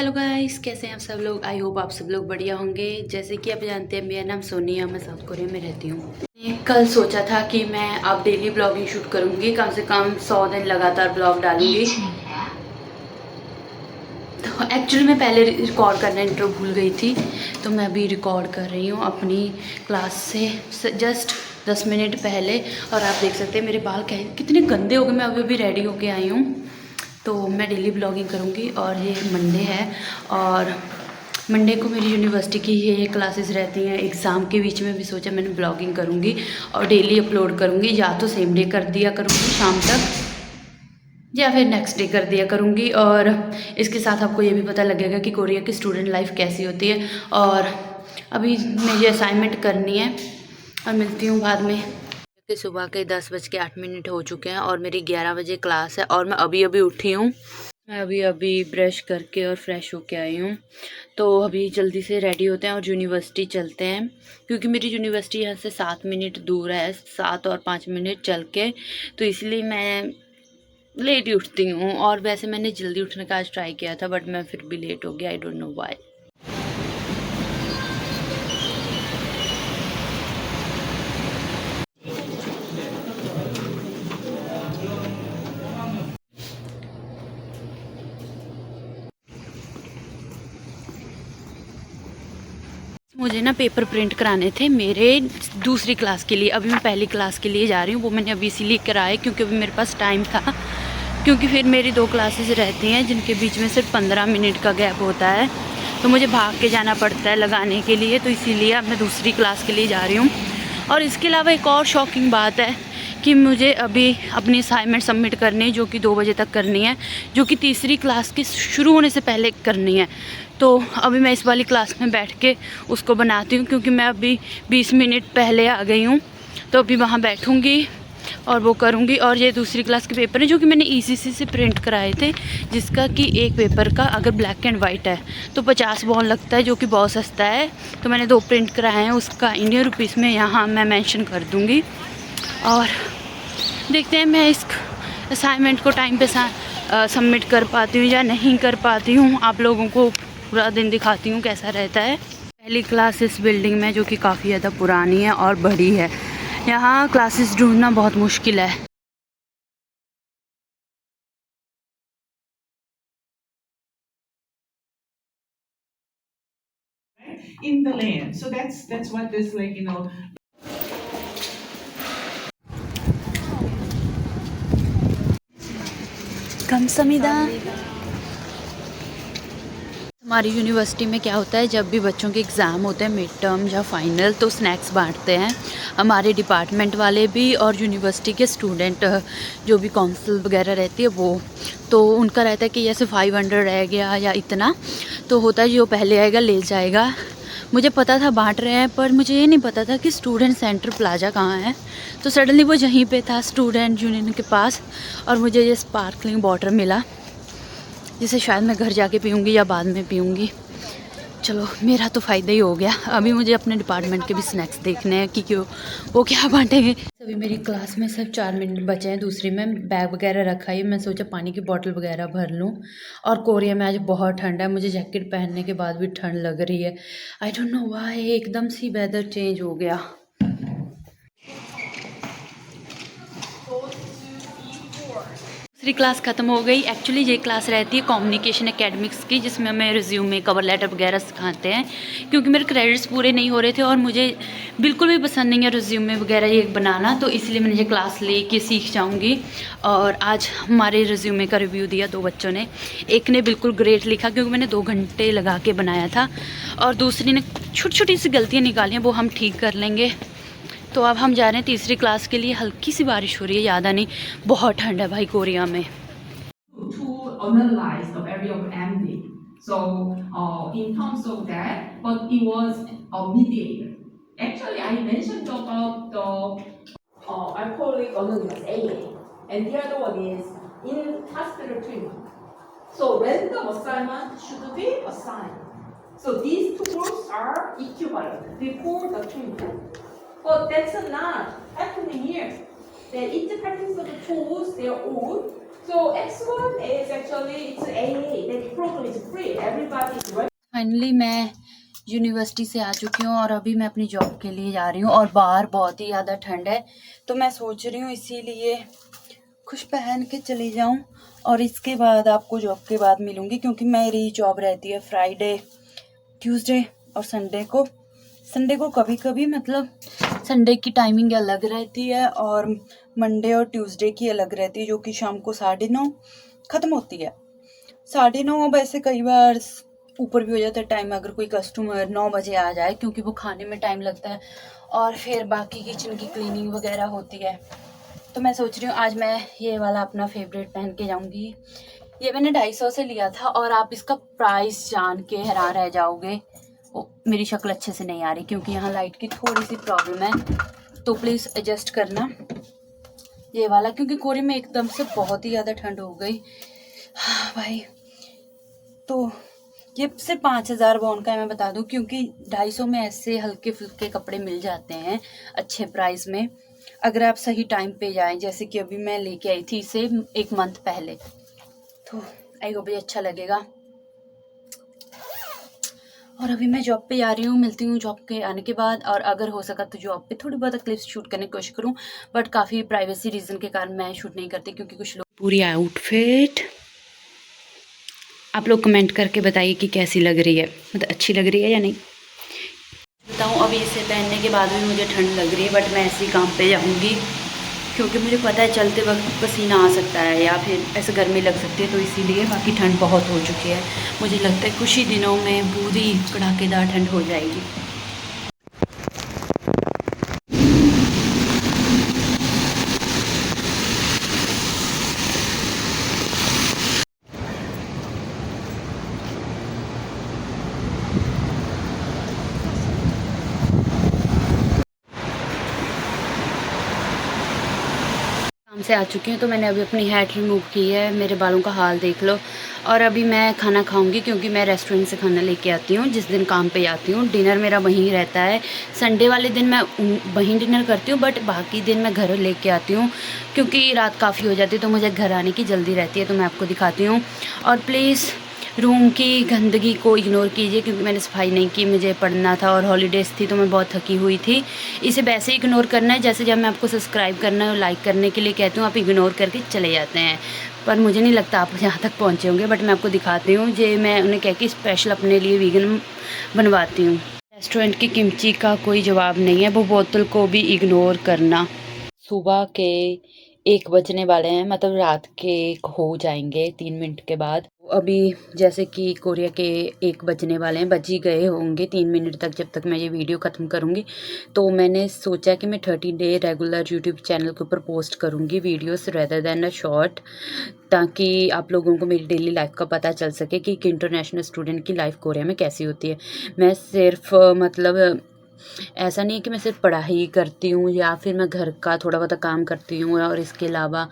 Hello guys, कैसे हैं आप सब लोग। आई होप आप सब लोग बढ़िया होंगे। जैसे कि आप जानते हैं, मेरा नाम सोनिया, मैं साउथ कोरिया में रहती हूँ। कल सोचा था कि मैं अब डेली ब्लॉगिंग शूट करूँगी, कम से कम 100 दिन लगातार ब्लॉग डालूँगी। तो एक्चुअली मैं पहले रिकॉर्ड करना इंट्रो भूल गई थी, तो मैं अभी रिकॉर्ड कर रही हूँ अपनी क्लास से जस्ट 10 मिनट पहले। और आप देख सकते हैं मेरे बाल कितने गंदे हो गए। मैं अभी रेडी होके आई हूँ, तो मैं डेली ब्लॉगिंग करूँगी। और ये मंडे है और मंडे को मेरी यूनिवर्सिटी की ये क्लासेस रहती हैं। एग्ज़ाम के बीच में भी सोचा मैंने ब्लॉगिंग करूँगी और डेली अपलोड करूँगी। या तो सेम डे कर दिया करूँगी शाम तक, या फिर नेक्स्ट डे कर दिया करूँगी। और इसके साथ आपको ये भी पता लगेगा कि कोरिया की स्टूडेंट लाइफ कैसी होती है। और अभी मुझे असाइनमेंट करनी है और मिलती हूँ बाद में। कि सुबह के 10:08 हो चुके हैं और मेरी 11 बजे क्लास है और मैं अभी अभी उठी हूँ। मैं अभी ब्रश करके और फ्रेश होके आई हूँ, तो अभी जल्दी से रेडी होते हैं और यूनिवर्सिटी चलते हैं। क्योंकि मेरी यूनिवर्सिटी यहाँ से 7 मिनट दूर है, 7 और 5 मिनट चल के, तो इसलिए मैं लेट ही उठती हूँ। और वैसे मैंने जल्दी उठने का आज ट्राई किया था, बट मैं फिर भी लेट हो गया। I don't know why. मुझे ना पेपर प्रिंट कराने थे मेरे दूसरी क्लास के लिए। अभी मैं पहली क्लास के लिए जा रही हूँ, वो मैंने अभी इसीलिए कराए क्योंकि अभी मेरे पास टाइम था। क्योंकि फिर मेरी 2 क्लासेस रहती हैं जिनके बीच में सिर्फ 15 मिनट का गैप होता है, तो मुझे भाग के जाना पड़ता है लगाने के लिए। तो इसीलिए अब मैं दूसरी क्लास के लिए जा रही हूँ। और इसके अलावा एक और शॉकिंग बात है कि मुझे अभी अपनी असाइनमेंट सबमिट करनी है, जो कि 2 बजे तक करनी है, जो कि तीसरी क्लास के शुरू होने से पहले करनी है। तो अभी मैं इस वाली क्लास में बैठ के उसको बनाती हूँ, क्योंकि मैं अभी 20 मिनट पहले आ गई हूँ। तो अभी वहाँ बैठूँगी और वो करूँगी। और ये दूसरी क्लास के पेपर हैं जो कि मैंने ECC से प्रिंट कराए थे, जिसका कि एक पेपर का अगर ब्लैक एंड वाइट है तो 50 वॉन लगता है, जो कि बहुत सस्ता है। तो मैंने 2 प्रिंट कराए हैं, उसका इंडियन रुपीज़ में यहाँ मैं मेंशन कर दूँगी। और देखते हैं मैं इस असाइनमेंट को टाइम पे सबमिट कर पाती हूँ या नहीं कर पाती हूँ। आप लोगों को पूरा दिन दिखाती हूँ कैसा रहता है। पहली क्लास इस बिल्डिंग में, जो कि काफ़ी ज़्यादा पुरानी है और बड़ी है। यहाँ क्लासेस ढूंढना बहुत मुश्किल है। in the land. So that's what this like. कमसमिदा। हमारी यूनिवर्सिटी में क्या होता है, जब भी बच्चों के एग्ज़ाम होते हैं, मिड टर्म या फाइनल, तो स्नैक्स बांटते हैं हमारे डिपार्टमेंट वाले भी और यूनिवर्सिटी के स्टूडेंट, जो भी काउंसिल वगैरह रहती है वो। तो उनका रहता है कि जैसे 500 रह गया या इतना, तो होता है जो पहले आएगा ले जाएगा। मुझे पता था बांट रहे हैं, पर मुझे ये नहीं पता था कि स्टूडेंट सेंटर प्लाजा कहाँ है। तो सडनली वो यहीं पे था, स्टूडेंट यूनियन के पास। और मुझे ये स्पार्कलिंग वाटर मिला, जिसे शायद मैं घर जाके पीऊँगी या बाद में पीऊँगी। चलो, मेरा तो फ़ायदा ही हो गया। अभी मुझे अपने डिपार्टमेंट के भी स्नैक्स देखने हैं कि क्यों वो क्या बांटेंगे। अभी मेरी क्लास में सिर्फ 4 मिनट बचे हैं। दूसरी में बैग वगैरह रखा है, मैं सोचा पानी की बोतल वगैरह भर लूँ। और कोरिया में आज बहुत ठंड है, मुझे जैकेट पहनने के बाद भी ठंड लग रही है। आई डोंट नो व्हाई, एकदम सी वेदर चेंज हो गया। दूसरी क्लास ख़त्म हो गई। एक्चुअली ये क्लास रहती है कम्युनिकेशन एकेडमिक्स की, जिसमें हमें रिज्यूमे, कवर लेटर वगैरह सिखाते हैं। क्योंकि मेरे क्रेडिट्स पूरे नहीं हो रहे थे और मुझे बिल्कुल भी पसंद नहीं है रिज्यूमे वगैरह ये बनाना, तो इसलिए मैंने ये क्लास ले के सीख जाऊँगी। और आज हमारे रिज्यूमे का रिव्यू दिया 2 बच्चों ने। एक ने बिल्कुल ग्रेट लिखा, क्योंकि मैंने 2 घंटे लगा के बनाया था, और दूसरी ने छोटी छोटी सी गलतियाँ निकाली हैं, वो हम ठीक कर लेंगे। तो अब हम जा रहे हैं तीसरी क्लास के लिए। हल्की सी बारिश हो रही है, ज़्यादा नहीं। बहुत ठंड है भाई कोरिया में। To analyze the value of MD. So in terms of that, but it was a mediator. Actually, I mentioned about the alcoholic anonymous AA, and the other one is in hospital treatment. So random assignment should be assigned. So these two groups are equivalent before the treatment. But that's not happening here. That each participant chose their own So X1 is actually it's AA. The program is free. Everybody is welcome. Finally मैं university से आ चुकी हूँ और अभी मैं अपनी job के लिए जा रही हूँ और बाहर बहुत ही ज़्यादा ठंड है, तो मैं सोच रही हूँ इसीलिए कुछ पहन के चली जाऊँ और इसके बाद आपको जॉब के बाद मिलूँगी, क्योंकि मेरी जॉब रहती है फ्राइडे, ट्यूसडे और संडे को कभी कभी, मतलब संडे की टाइमिंग अलग रहती है और मंडे और ट्यूसडे की अलग रहती है, जो कि शाम को 9:30 ख़त्म होती है। 9:30 वैसे कई बार ऊपर भी हो जाता है टाइम, अगर कोई कस्टमर 9 बजे आ जाए, क्योंकि वो खाने में टाइम लगता है और फिर बाकी किचन की क्लीनिंग वगैरह होती है। तो मैं सोच रही हूँ आज मैं ये वाला अपना फेवरेट पहन के जाऊँगी। ये मैंने 250 से लिया था और आप इसका प्राइस जान के हैरान रह जाओगे। मेरी शक्ल अच्छे से नहीं आ रही क्योंकि यहाँ लाइट की थोड़ी सी प्रॉब्लम है, तो प्लीज़ एडजस्ट करना ये वाला, क्योंकि कोरिया में एकदम से बहुत ही ज़्यादा ठंड हो गई। हाँ भाई, तो ये सिर्फ 5000 वॉन का है, मैं बता दूं, क्योंकि 250 में ऐसे हल्के फुल्के कपड़े मिल जाते हैं अच्छे प्राइस में, अगर आप सही टाइम पे जाएं। जैसे कि अभी मैं लेके आई थी इसे 1 मंथ पहले, तो आई होप ये अच्छा लगेगा। और अभी मैं जॉब पे जा रही हूँ, मिलती हूँ जॉब के आने के बाद, और अगर हो सका तो जॉब पे थोड़ी बहुत क्लिप्स शूट करने की कोशिश करूँ, बट काफ़ी प्राइवेसी रीज़न के कारण मैं शूट नहीं करती, क्योंकि कुछ लोग। पूरी आउटफिट आप लोग कमेंट करके बताइए कि कैसी लग रही है, मतलब अच्छी लग रही है या नहीं। बताऊँ, अभी इसे पहनने के बाद भी मुझे ठंड लग रही है, बट मैं ऐसे ही काम पे जाऊँगी, क्योंकि मुझे पता है चलते वक्त पसीना आ सकता है या फिर ऐसे गर्मी लग सकती है, तो इसीलिए। बाकी ठंड बहुत हो चुकी है, मुझे लगता है कुछ ही दिनों में पूरी कड़ाकेदार ठंड हो जाएगी। काम से आ चुकी हूँ, तो मैंने अभी अपनी हैट रिमूव की है, मेरे बालों का हाल देख लो। और अभी मैं खाना खाऊंगी, क्योंकि मैं रेस्टोरेंट से खाना लेके आती हूँ जिस दिन काम पे जाती हूँ। डिनर मेरा वहीं रहता है, संडे वाले दिन मैं वहीं डिनर करती हूँ, बट बाकी दिन मैं घर लेके आती हूँ, क्योंकि रात काफ़ी हो जाती है, तो मुझे घर आने की जल्दी रहती है। तो मैं आपको दिखाती हूँ। और प्लीज़ रूम की गंदगी को इग्नोर कीजिए, क्योंकि मैंने सफाई नहीं की, मुझे पढ़ना था और हॉलीडेज़ थी, तो मैं बहुत थकी हुई थी। इसे वैसे ही इग्नोर करना है जैसे जब मैं आपको सब्सक्राइब करना और लाइक करने के लिए कहती हूँ, आप इग्नोर करके चले जाते हैं। पर मुझे नहीं लगता आप यहाँ तक पहुँचे होंगे, बट मैं आपको दिखाती हूँ। जे मैं उन्हें कह के स्पेशल अपने लिए वीगन बनवाती हूँ। रेस्टोरेंट की किमची का कोई जवाब नहीं है, वो बोतल को भी इग्नोर करना। सुबह के 1 बजने वाले हैं, मतलब रात के हो जाएंगे 3 मिनट के बाद। अभी जैसे कि कोरिया के 1 बजने वाले हैं, बज ही गए होंगे 3 मिनट तक, जब तक मैं ये वीडियो ख़त्म करूँगी। तो मैंने सोचा कि मैं 30 डे रेगुलर यूट्यूब चैनल के ऊपर पोस्ट करूँगी videos rather than a short, ताकि आप लोगों को मेरी डेली लाइफ का पता चल सके कि एक इंटरनेशनल स्टूडेंट की लाइफ कोरिया में कैसी होती है। मैं सिर्फ मतलब ऐसा नहीं है कि मैं सिर्फ पढ़ाई करती हूँ या फिर मैं घर का थोड़ा बहुत काम करती हूँ, और इसके अलावा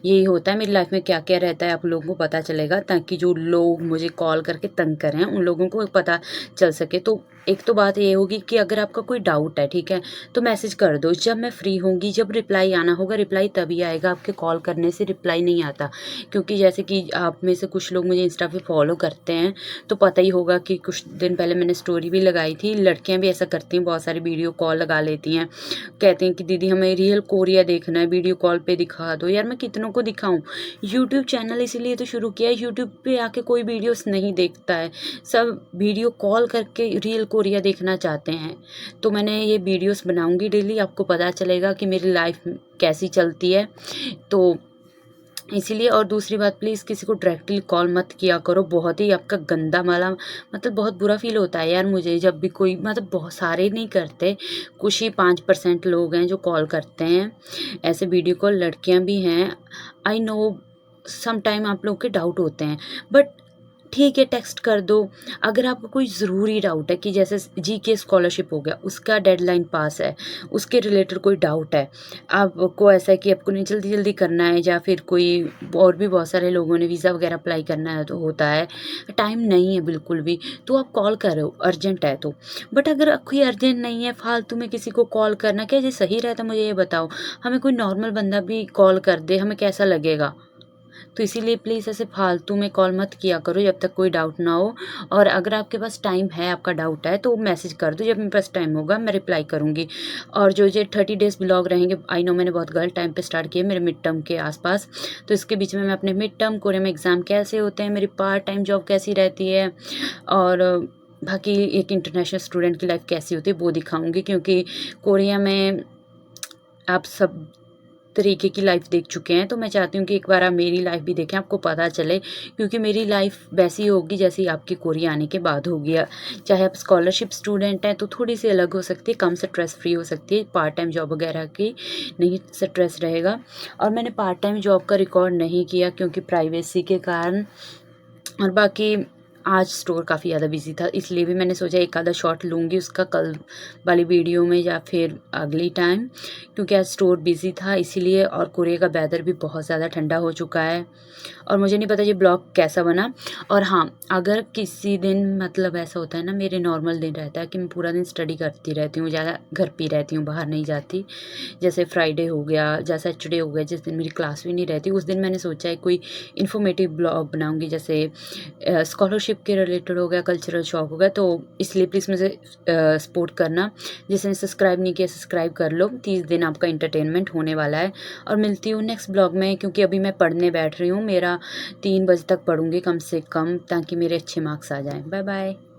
यही होता है मेरी लाइफ में क्या क्या रहता है, आप लोगों को पता चलेगा, ताकि जो लोग मुझे कॉल करके तंग कर रहे हैं उन लोगों को पता चल सके। तो एक तो बात ये होगी कि अगर आपका कोई डाउट है, ठीक है, तो मैसेज कर दो, जब मैं फ्री होंगी, जब रिप्लाई आना होगा, रिप्लाई तभी आएगा, आपके कॉल करने से रिप्लाई नहीं आता। क्योंकि जैसे कि आप में से कुछ लोग मुझे इंस्टा पे फॉलो करते हैं, तो पता ही होगा कि कुछ दिन पहले मैंने स्टोरी भी लगाई थी। लड़कियां भी ऐसा करती हैं, बहुत सारी वीडियो कॉल लगा लेती हैं, कहती हैं कि दीदी हमें रियल कोरिया देखना है, वीडियो कॉल पे दिखा दो। यार मैं कितनों को दिखाऊं, यूट्यूब चैनल इसीलिए तो शुरू किया है, यूट्यूब पे आके कोई वीडियोस नहीं देखता है, सब वीडियो कॉल करके रियल कोरिया देखना चाहते हैं। तो मैंने ये वीडियोस बनाऊंगी डेली, आपको पता चलेगा कि मेरी लाइफ कैसी चलती है। तो इसीलिए। और दूसरी बात, प्लीज़ किसी को डायरेक्टली कॉल मत किया करो, बहुत ही आपका गंदा वाला, मतलब बहुत बुरा फील होता है यार मुझे, जब भी कोई, मतलब बहुत सारे नहीं करते, कुछ ही 5% लोग हैं जो कॉल करते हैं ऐसे वीडियो कॉल, लड़कियां भी हैं। आई नो सम टाइम आप लोग के डाउट होते हैं, बट ठीक है टेक्स्ट कर दो। अगर आपको कोई ज़रूरी डाउट है कि जैसे जीके स्कॉलरशिप हो गया, उसका डेडलाइन पास है, उसके रिलेटेड कोई डाउट है, आपको ऐसा है कि आपको नहीं जल्दी जल्दी करना है, या फिर कोई और भी बहुत सारे लोगों ने वीज़ा वगैरह अप्लाई करना है, तो होता है टाइम नहीं है बिल्कुल भी, तो आप कॉल करो अर्जेंट है तो। बट अगर कोई अर्जेंट नहीं है, फालतू में किसी को कॉल करना क्या ये सही रहता, मुझे ये बताओ। हमें कोई नॉर्मल बंदा भी कॉल कर दे, हमें कैसा लगेगा? तो इसीलिए प्लीज़ ऐसे फालतू में कॉल मत किया करो जब तक कोई डाउट ना हो। और अगर आपके पास टाइम है, आपका डाउट है, तो मैसेज कर दो, जब मेरे पास टाइम होगा मैं रिप्लाई करूँगी। और जो ये 30 डेज़ ब्लॉग रहेंगे, आई नो मैंने बहुत गलत टाइम पे स्टार्ट किए, मेरे मिड टर्म के आसपास, तो इसके बीच में मैं अपने मिड टर्म, कोरिया में एग्ज़ाम कैसे होते हैं, मेरी पार्ट टाइम जॉब कैसी रहती है, और बाकी एक इंटरनेशनल स्टूडेंट की लाइफ कैसी होती है वो दिखाऊंगी। क्योंकि कोरिया में आप सब तरीके की लाइफ देख चुके हैं, तो मैं चाहती हूँ कि एक बार आप मेरी लाइफ भी देखें, आपको पता चले। क्योंकि मेरी लाइफ वैसी होगी जैसी आपकी कोरिया आने के बाद होगी। चाहे आप स्कॉलरशिप स्टूडेंट हैं तो थोड़ी सी अलग हो सकती है, कम स्ट्रेस फ्री हो सकती है, पार्ट टाइम जॉब वगैरह की नहीं स्ट्रेस रहेगा। और मैंने पार्ट टाइम जॉब का रिकॉर्ड नहीं किया क्योंकि प्राइवेसी के कारण। और बाकी आज स्टोर काफ़ी ज़्यादा बिजी था, इसलिए भी मैंने सोचा एक आधा शॉट लूँगी उसका कल वाली वीडियो में या फिर अगली टाइम, क्योंकि आज स्टोर बिजी था इसीलिए। और कोरिया का वेदर भी बहुत ज़्यादा ठंडा हो चुका है, और मुझे नहीं पता ये ब्लॉग कैसा बना। और हाँ, अगर किसी दिन मतलब ऐसा होता है ना, मेरे नॉर्मल दिन रहता है कि मैं पूरा दिन स्टडी करती रहती हूँ, ज़्यादा घर पे रहती हूँ, बाहर नहीं जाती। जैसे फ्राइडे हो गया या सैटरडे हो गया, जिस दिन मेरी क्लास भी नहीं रहती, उस दिन मैंने सोचा है कोई इन्फॉर्मेटिव ब्लॉग बनाऊँगी, जैसे स्कॉलरशिप के रिलेटेड हो गया, कल्चरल शॉक हो गया। तो इसलिए प्लीज़ मुझे सपोर्ट करना। जिसने सब्सक्राइब नहीं किया सब्सक्राइब कर लो। 30 दिन आपका इंटरटेनमेंट होने वाला है। और मिलती हूँ नेक्स्ट ब्लॉग में, क्योंकि अभी मैं पढ़ने बैठ रही हूँ। मेरा 3 बजे तक पढ़ूँगी कम से कम, ताकि मेरे अच्छे मार्क्स आ जाएँ। Bye bye.